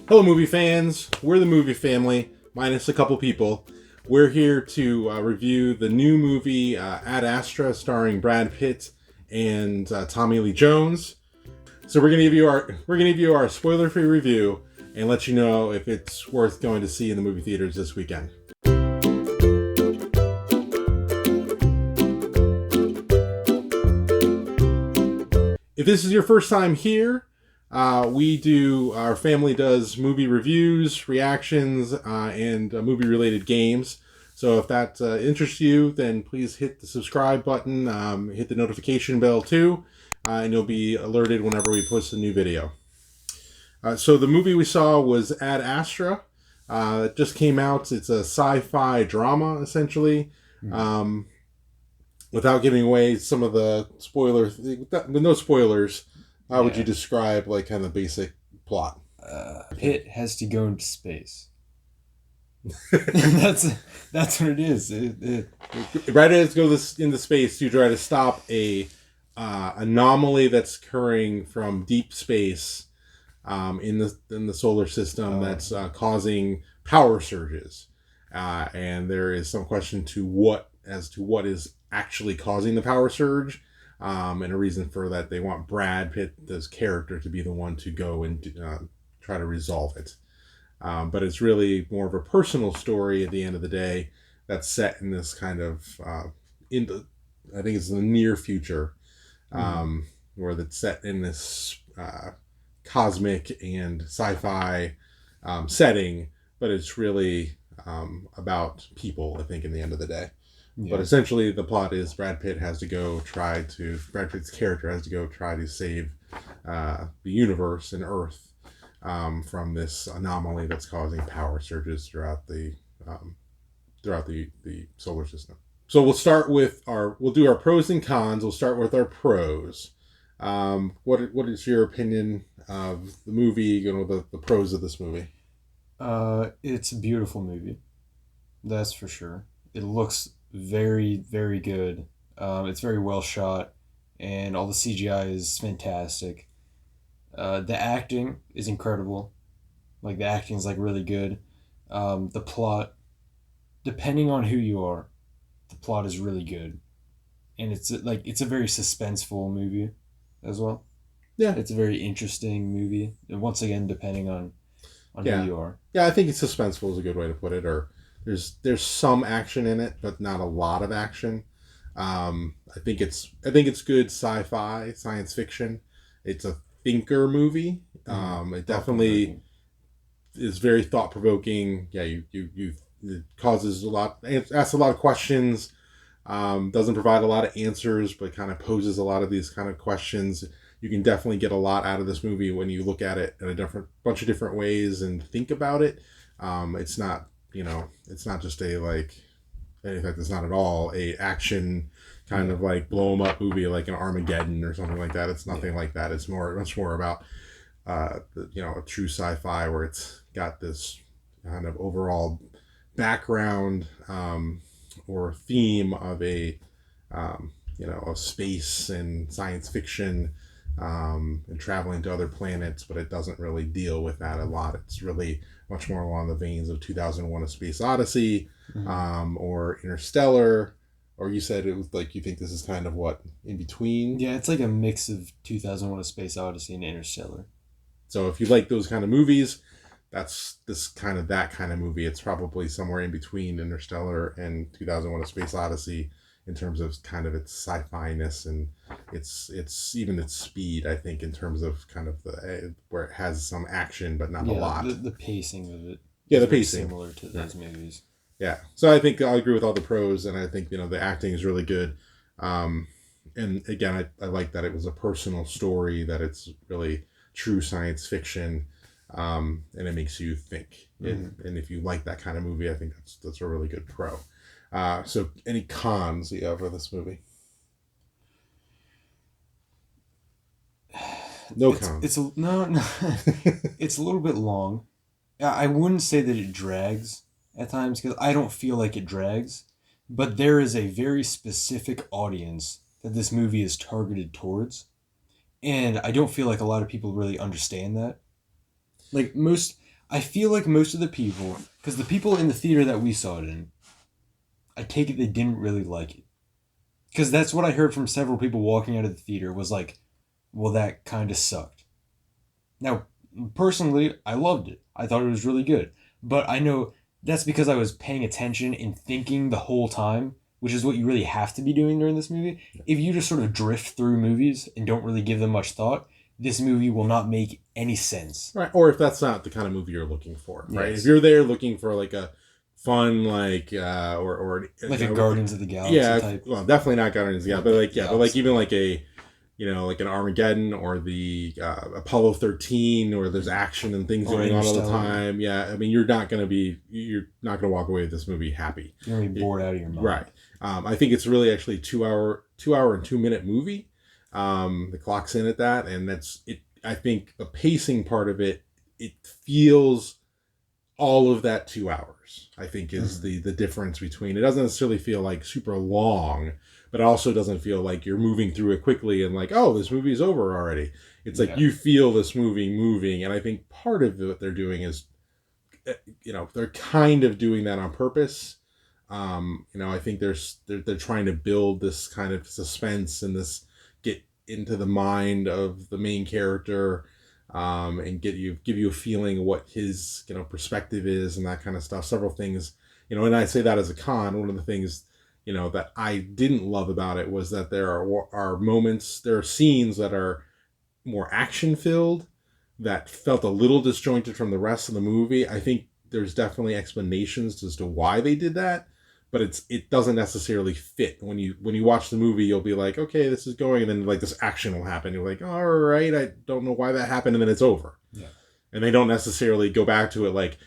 Hello, movie fans. We're the movie family, minus a couple people. We're here to review the new movie Ad Astra, starring Brad Pitt and Tommy Lee Jones. So we're gonna give you our spoiler-free review and let you know if it's worth going to see in the movie theaters this weekend. If this is your first time here, our family does movie reviews, reactions, and movie-related games. So if that interests you, then please hit the subscribe button, hit the notification bell too, and you'll be alerted whenever we post a new video. So the movie we saw was Ad Astra. It just came out. It's a sci-fi drama, essentially. Without giving away some of the spoilers, with no spoilers, how would you describe kind of the basic plot? Pitt has to go into space. That's what it is. Brad has to go into space to try to stop a anomaly that's occurring from deep space in the solar system that's causing power surges, and there is some question as to what is actually causing the power surge, and a reason for that. They want Brad Pitt's character to be the one to go and try to resolve it, but it's really more of a personal story at the end of the day that's set in this kind of I think it's the near future, where that's set in this cosmic and sci-fi setting, but it's really about people, I think, in the end of the day. Yeah. But essentially the plot is Brad Pitt's character has to go try to save the universe and Earth from this anomaly that's causing power surges throughout the solar system. So we'll do our pros and cons. We'll start with our pros. What is your opinion of the movie, the pros of this movie? It's a beautiful movie. That's for sure. It looks very, very good. It's very well shot, and all the CGI is fantastic. The acting is incredible. The acting is really good. The plot, depending on who you are, the plot is really good, and it's a very suspenseful movie as well. Yeah, it's a very interesting movie, and once again, depending on who you are. Yeah, I think it's suspenseful is a good way to put it. Or there's some action in it, but not a lot of action. I think it's good sci-fi, science fiction. It's a thinker movie. It definitely is very thought-provoking. Yeah, it causes it asks a lot of questions. Doesn't provide a lot of answers, but kind of poses a lot of these kind of questions. You can definitely get a lot out of this movie when you look at it in a bunch of different ways and think about it. It's not, it's not just in fact, it's not at all a action kind of blow 'em up movie like an Armageddon or something like that. It's nothing like that. It's much more about a true sci-fi where it's got this kind of overall background or theme of of space and science fiction and traveling to other planets, but it doesn't really deal with that a lot. It's really much more along the veins of 2001: A Space Odyssey, or Interstellar. Or you said it was you think this is kind of what, in between? Yeah, it's a mix of 2001: A Space Odyssey and Interstellar. So if you like those kind of movies, that's that kind of movie. It's probably somewhere in between Interstellar and 2001: A Space Odyssey in terms of kind of its sci-fi-ness and its even its speed, I think, in terms of kind of where it has some action but not a lot. The pacing of it. Yeah, the pacing similar to those movies. Yeah, so I think I agree with all the pros, and I think the acting is really good. And again, I like that it was a personal story, that it's really true science fiction, and it makes you think. And if you like that kind of movie, I think that's a really good pro. So any cons you have for this movie? No cons. No. It's a little bit long. I wouldn't say that it drags at times, because I don't feel like it drags, but there is a very specific audience that this movie is targeted towards, and I don't feel like a lot of people really understand that. I feel like most of the people, because the people in the theater that we saw it in, I take it they didn't really like it. Because that's what I heard from several people walking out of the theater was like, well, that kind of sucked. Now, personally, I loved it. I thought it was really good. But I know that's because I was paying attention and thinking the whole time, which is what you really have to be doing during this movie. If you just sort of drift through movies and don't really give them much thought, this movie will not make any sense. Right. Or if that's not the kind of movie you're looking for, right? Yes. If you're there looking for like a fun, like, or Like you a know, Guardians of the Galaxy yeah, type. well, definitely not Guardians, yeah, but like, yeah, The but like opposite. even like a, like an Armageddon or the Apollo 13, where there's action and things Or going on all the Interstellar. time. Yeah, I mean, you're not going to walk away with this movie happy. You're going to be bored out of your mind. Right. I think it's really actually a 2 hour and 2 minute movie. The clock's in at that, and that's it. I think the pacing part of it, it feels all of that 2 hours. I think is the difference between it doesn't necessarily feel like super long, but it also doesn't feel like you're moving through it quickly and like, oh, this movie's over already. It's like you feel this movie moving, and I think part of what they're doing is, they're kind of doing that on purpose. I think they're trying to build this kind of suspense and this get into the mind of the main character, and give you a feeling of what his perspective is and that kind of stuff. Several things, and I say that as a con. One of the things that I didn't love about it was that there are scenes that are more action filled that felt a little disjointed from the rest of the movie. I think there's definitely explanations as to why they did that, but it doesn't necessarily fit. When you watch the movie, you'll be like, okay, this is going, and then like this action will happen. You're like, all right, I don't know why that happened, and then it's over. Yeah. And they don't necessarily go back to it like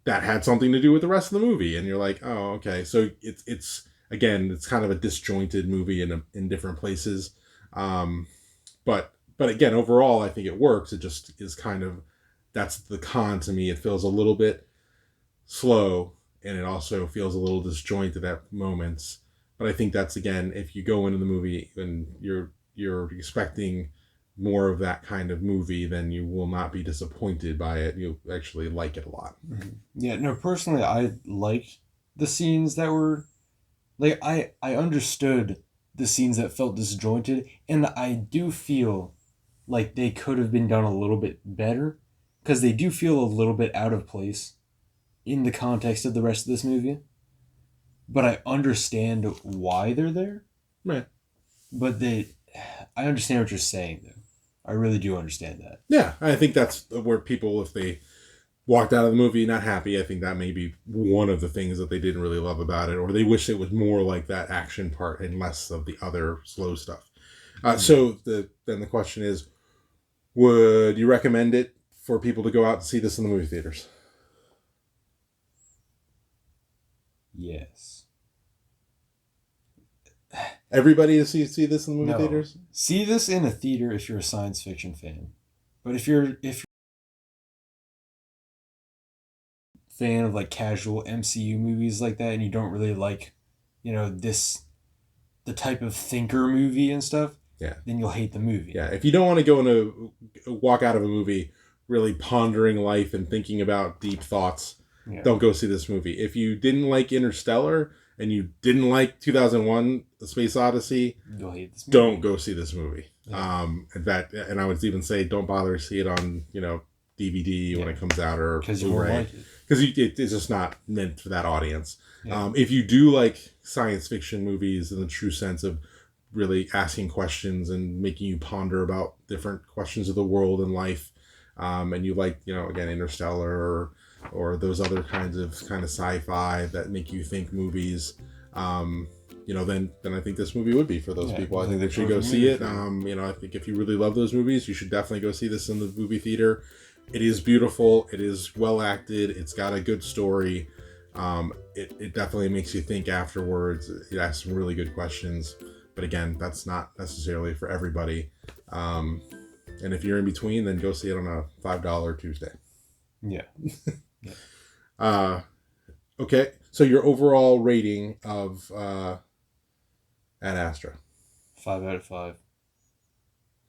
that had something to do with the rest of the movie, and you're like, oh, okay. So it's again, it's kind of a disjointed movie in different places, but again, overall, I think it works. It just is kind of, that's the con to me. It feels a little bit slow, and it also feels a little disjointed at moments. But I think that's, again, if you go into the movie and you're expecting more of that kind of movie, then you will not be disappointed by it. You'll actually like it a lot. Yeah, no, personally, I liked the scenes that were like I understood the scenes that felt disjointed, and I do feel like they could have been done a little bit better because they do feel a little bit out of place in the context of the rest of this movie. But I understand why they're there. Right. But I understand what you're saying though. I really do understand that. Yeah, I think that's where people, if they walked out of the movie not happy, I think that may be one of the things that they didn't really love about it, or they wish it was more like that action part and less of the other slow stuff. So then the question is, would you recommend it for people to go out and see this in the movie theaters? Yes. Everybody to see this in the movie No. theaters? See this in a theater if you're a science fiction fan. But if you're a fan of like casual MCU movies like that and you don't really like, the type of thinker movie and stuff, Yeah. then you'll hate the movie. Yeah, if you don't want to walk out of a movie really pondering life and thinking about deep thoughts, don't go see this movie. If you didn't like Interstellar and you didn't like 2001: The Space Odyssey, you'll hate this movie. Don't go see this movie. Yeah. In fact, and I would even say don't bother to see it on DVD when it comes out, or because you won't like it. Because it's just not meant for that audience. Yeah. If you do like science fiction movies in the true sense of really asking questions and making you ponder about different questions of the world and life, and you like again Interstellar or those other kinds of sci-fi that make you think movies, then I think this movie would be for those people. I think they should go see it. I think if you really love those movies, you should definitely go see this in the movie theater. It is beautiful. It is well acted. It's got a good story. It definitely makes you think afterwards. It asks some really good questions. But again, that's not necessarily for everybody. And if you're in between, then go see it on a $5 Tuesday. Yeah. Okay. So your overall rating of Ad Astra? 5 out of 5.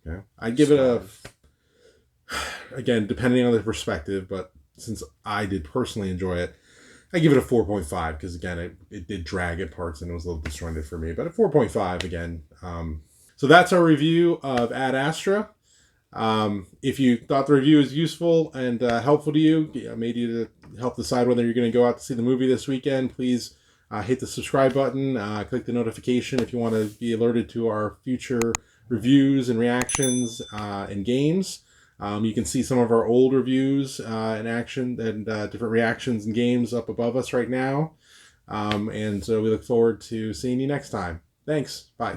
Okay. I'd give it a, again, depending on the perspective, but since I did personally enjoy it, I give it a 4.5 because, again, it did drag at parts and it was a little disjointed for me. But a 4.5 again. So that's our review of Ad Astra. If you thought the review was useful and helpful to you, made you to help decide whether you're going to go out to see the movie this weekend, please hit the subscribe button, click the notification if you want to be alerted to our future reviews and reactions and games. You can see some of our old reviews in action and different reactions and games up above us right now. And so we look forward to seeing you next time. Thanks. Bye.